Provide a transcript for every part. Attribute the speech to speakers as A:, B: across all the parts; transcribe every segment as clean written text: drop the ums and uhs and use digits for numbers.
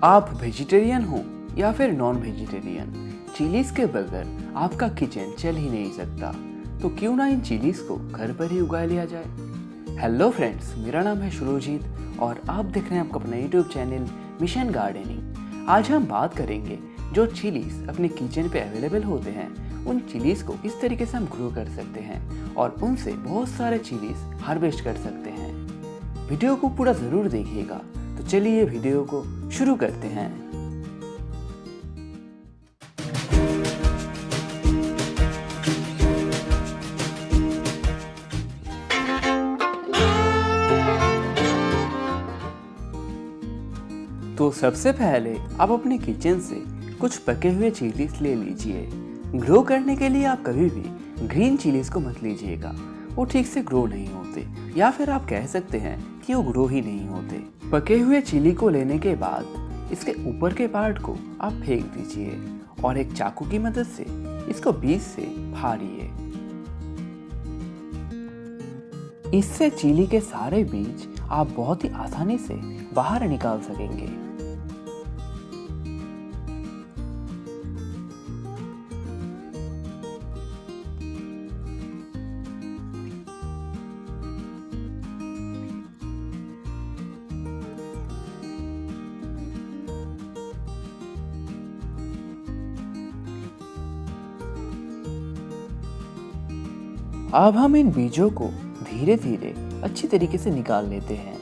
A: आप वेजिटेरियन हो या फिर नॉन वेजिटेरियन, चिलीज के बगैर आपका किचन चल ही नहीं सकता। तो क्यों ना इन चिलीज को घर पर ही उगा लिया जाए। हेलो फ्रेंड्स, मेरा नाम है शुरुजीत और आप देख रहे हैं आपका अपना यूट्यूब चैनल मिशन गार्डनिंग। आज हम बात करेंगे जो चिलीज अपने किचन पे अवेलेबल होते हैं, उन चिलीज को किस तरीके से हम ग्रो कर सकते हैं और उनसे बहुत सारे चिलीज हार्वेस्ट कर सकते हैं। वीडियो को पूरा ज़रूर देखिएगा। तो चलिए वीडियो को शुरू करते हैं। तो सबसे पहले आप अपने किचन से कुछ पके हुए चिलीज ले लीजिए। ग्रो करने के लिए आप कभी भी ग्रीन चिलीज को मत लीजिएगा, वो ठीक से ग्रो नहीं होते, या फिर आप कह सकते हैं कि वो ग्रो ही नहीं होते। पके हुए चिली को लेने के बाद इसके ऊपर के पार्ट को आप फेंक दीजिए और एक चाकू की मदद से इसको बीच से फाड़िए। इससे चिली के सारे बीज आप बहुत ही आसानी से बाहर निकाल सकेंगे। अब हम इन बीजों को धीरे धीरे अच्छी तरीके से निकाल लेते हैं।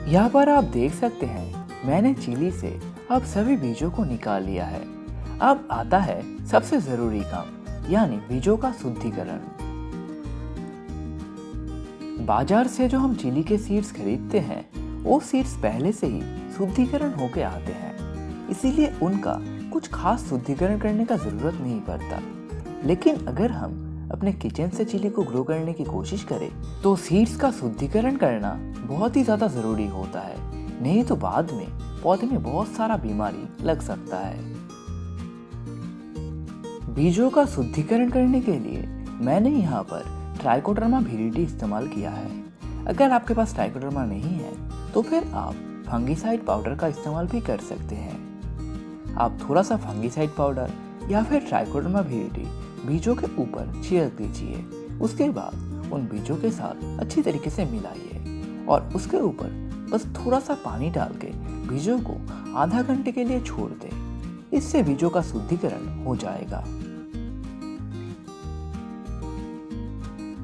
A: यहाँ पर आप देख सकते हैं मैंने चिली से अब सभी बीजों को निकाल लिया है। अब आता है सबसे जरूरी काम, यानी बीजों का शुद्धिकरण। बाजार से जो हम चिली के सीड्स खरीदते हैं, वो सीड्स पहले से ही शुद्धिकरण होके आते हैं, इसीलिए उनका कुछ खास शुद्धिकरण करने का जरूरत नहीं पड़ता। लेकिन अगर हम अपने किचन से चिली को ग्रो करने की कोशिश करें तो सीड्स का शुद्धिकरण करना बहुत ही ज्यादा जरूरी होता है, नहीं तो बाद में पौधे में बहुत सारा बीमारी लग सकता है। बीजों का शुद्धिकरण करने के लिए मैंने यहाँ पर ट्राइकोडर्मा विरिडी इस्तेमाल किया है। अगर आपके पास ट्राइकोडर्मा नहीं है तो फिर आप फंगीसाइड पाउडर का इस्तेमाल भी कर सकते हैं। आप थोड़ा सा फंगीसाइड पाउडर या फिर ट्राइकोडर्मा विरिडी बीजों के ऊपर छिड़क दीजिए। उसके बाद उन बीजों के साथ अच्छी तरीके से मिलाइए और उसके ऊपर बस थोड़ा सा पानी डाल के बीजों को आधा घंटे के लिए छोड़ दें। इससे बीजों का शुद्धिकरण हो जाएगा।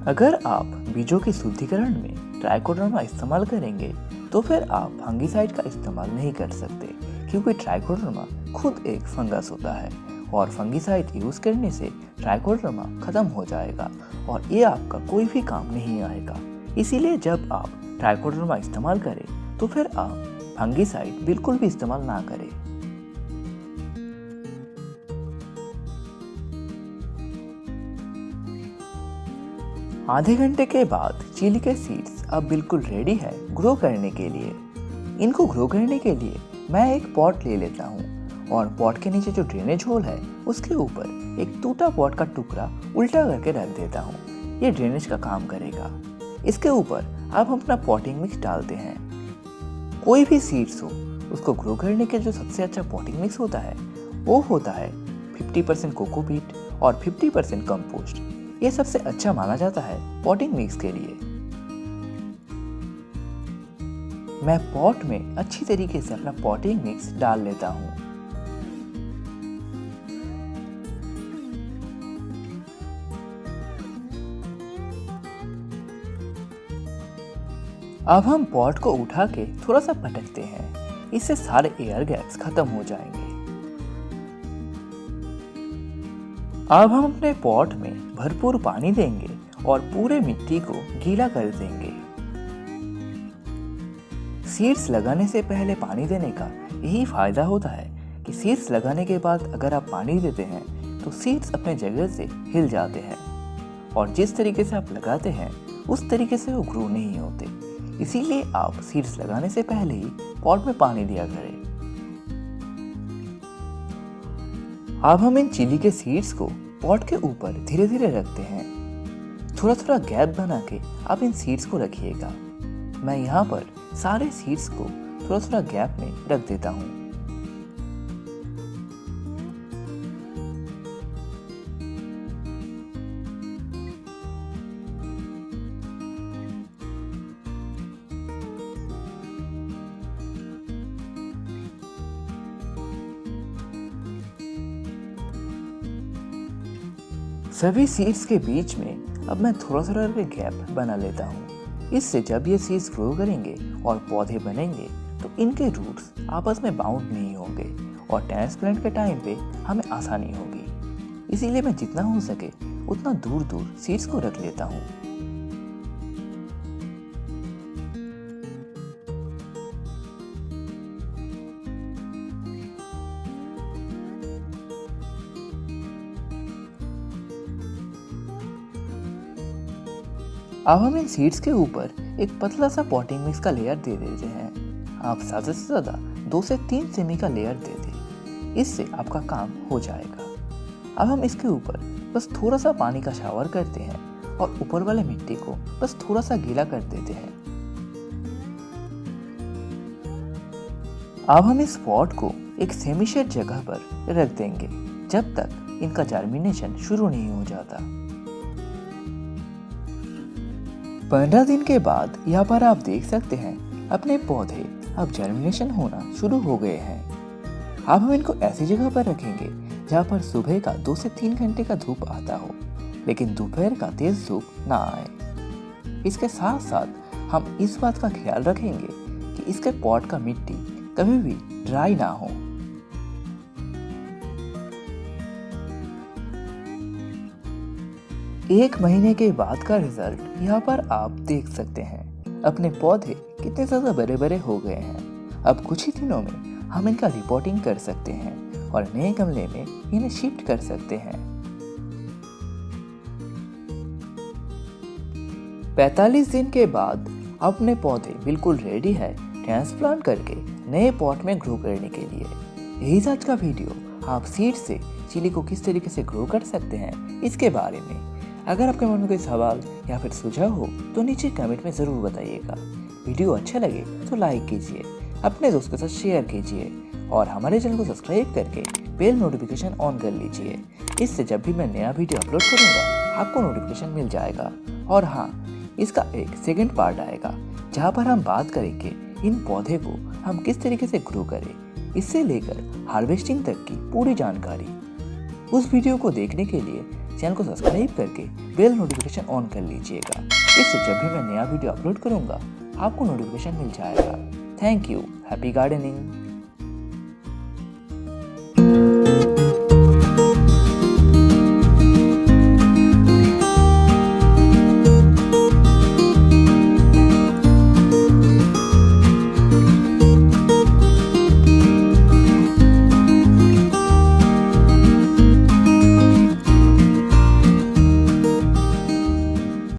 A: अगर आप बीजों के शुद्धिकरण में ट्राइकोडर्मा इस्तेमाल करेंगे तो फिर आप फंगीसाइड का इस्तेमाल नहीं कर सकते, क्योंकि ट्राइकोडर्मा खुद एक फंगस होता है और फंगीसाइड यूज करने से ट्राइकोडर्मा खत्म हो जाएगा और ये आपका कोई भी काम नहीं आएगा। इसीलिए जब आप ट्राइकोडर्मा इस्तेमाल करें तो फिर आप फंगीसाइड बिल्कुल भी इस्तेमाल ना करें। आधे घंटे के बाद चिली के सीड्स अब बिल्कुल रेडी है ग्रो करने के लिए। इनको ग्रो करने के लिए मैं एक पॉट ले लेता हूँ और पॉट के नीचे जो ड्रेनेज होल है उसके ऊपर एक टूटा पॉट का टुकड़ा उल्टा करके रख देता हूँ। ये ड्रेनेज का काम करेगा। इसके ऊपर अब हम अपना पॉटिंग मिक्स डालते हैं। कोई भी सीड्स हो उसको ग्रो करने के जो सबसे अच्छा पॉटिंग मिक्स होता है वो होता है 50% कोकोपीट और 50% कंपोस्ट। ये सबसे अच्छा माना जाता है पॉटिंग मिक्स के लिए। मैं पॉट में अच्छी तरीके से अपना पॉटिंग मिक्स डाल लेता हूँ। अब हम पॉट को उठा के थोड़ा सा पटकते हैं, इससे सारे एयर गैप्स खत्म हो जाएंगे। अब हम अपने पॉट में भरपूर पानी देंगे और पूरे मिट्टी को गीला कर देंगे। सीड्स लगाने से पहले पानी देने का यही फायदा होता है कि सीड्स लगाने के बाद अगर आप पानी देते हैं तो सीड्स अपने जगह से हिल जाते हैं और जिस तरीके से आप लगाते हैं उस तरीके से वो ग्रो नहीं होते। इसीलिए आप सीड्स लगाने से पहले ही पॉट में पानी दिया करें। अब हम इन चिली के सीड्स को पॉट के ऊपर धीरे धीरे रखते हैं। थोड़ा थोड़ा गैप बना के आप इन सीड्स को रखिएगा। मैं यहाँ पर सारे सीड्स को थोड़ा थोड़ा गैप में रख देता हूँ। सभी सीड्स के बीच में अब मैं थोड़ा थोड़ा गैप बना लेता हूँ। इससे जब ये सीड्स ग्रो करेंगे और पौधे बनेंगे तो इनके रूट्स आपस में बाउंड नहीं होंगे और ट्रांसप्लांट के टाइम पे हमें आसानी होगी। इसीलिए मैं जितना हो सके उतना दूर दूर सीड्स को रख लेता हूँ। अब हम इन सीड्स के ऊपर एक पतला सा पॉटिंग मिक्स का लेयर दे देते हैं। आप ज़्यादा से ज़्यादा 2 से 3 सेमी का लेयर दे दें, इससे आपका काम हो जाएगा। अब हम इसके ऊपर बस थोड़ा सा पानी का शावर करते हैं और ऊपर वाले मिट्टी को बस थोड़ा सा गीला कर देते हैं। अब हम इस पॉट को एक सेमी शेड जगह पर रख देंगे जब तक इनका जर्मिनेशन शुरू नहीं हो जाता। 15 दिन के बाद यहाँ पर आप देख सकते हैं अपने पौधे अब जर्मिनेशन होना शुरू हो गए हैं। अब हम इनको ऐसी जगह पर रखेंगे जहाँ पर सुबह का 2 से 3 घंटे का धूप आता हो, लेकिन दोपहर का तेज धूप ना आए। इसके साथ साथ हम इस बात का ख्याल रखेंगे कि इसके पॉट का मिट्टी कभी भी ड्राई ना हो। एक महीने के बाद का रिजल्ट यहाँ पर आप देख सकते हैं। अपने पौधे कितने ज़्यादा बड़े बड़े हो गए हैं। अब कुछ ही दिनों में हम इनका रिपोर्टिंग कर सकते हैं और नए गमले में इन्हें शिफ्ट कर सकते हैं। 45 दिन के बाद अपने पौधे बिल्कुल रेडी है ट्रांसप्लांट करके नए पॉट में ग्रो करने के लिए। यही आज का वीडियो, आप सीड से चिली को किस तरीके से ग्रो कर सकते हैं इसके बारे में। अगर आपके मन में कोई सवाल या फिर सुझाव हो तो नीचे कमेंट में ज़रूर बताइएगा। वीडियो अच्छा लगे तो लाइक कीजिए, अपने दोस्त के साथ शेयर कीजिए और हमारे चैनल को सब्सक्राइब करके बेल नोटिफिकेशन ऑन कर लीजिए। इससे जब भी मैं नया वीडियो अपलोड करूँगा आपको नोटिफिकेशन मिल जाएगा। और हाँ, इसका एक सेकंड पार्ट आएगा जहाँ पर हम बात करेंगे इन पौधे को हम किस तरीके से ग्रो करें, इससे लेकर हार्वेस्टिंग तक की पूरी जानकारी। उस वीडियो को देखने के लिए चैनल को सब्सक्राइब करके बेल नोटिफिकेशन ऑन कर लीजिएगा। इससे जब भी मैं नया वीडियो अपलोड करूंगा आपको नोटिफिकेशन मिल जाएगा। Thank you. Happy gardening.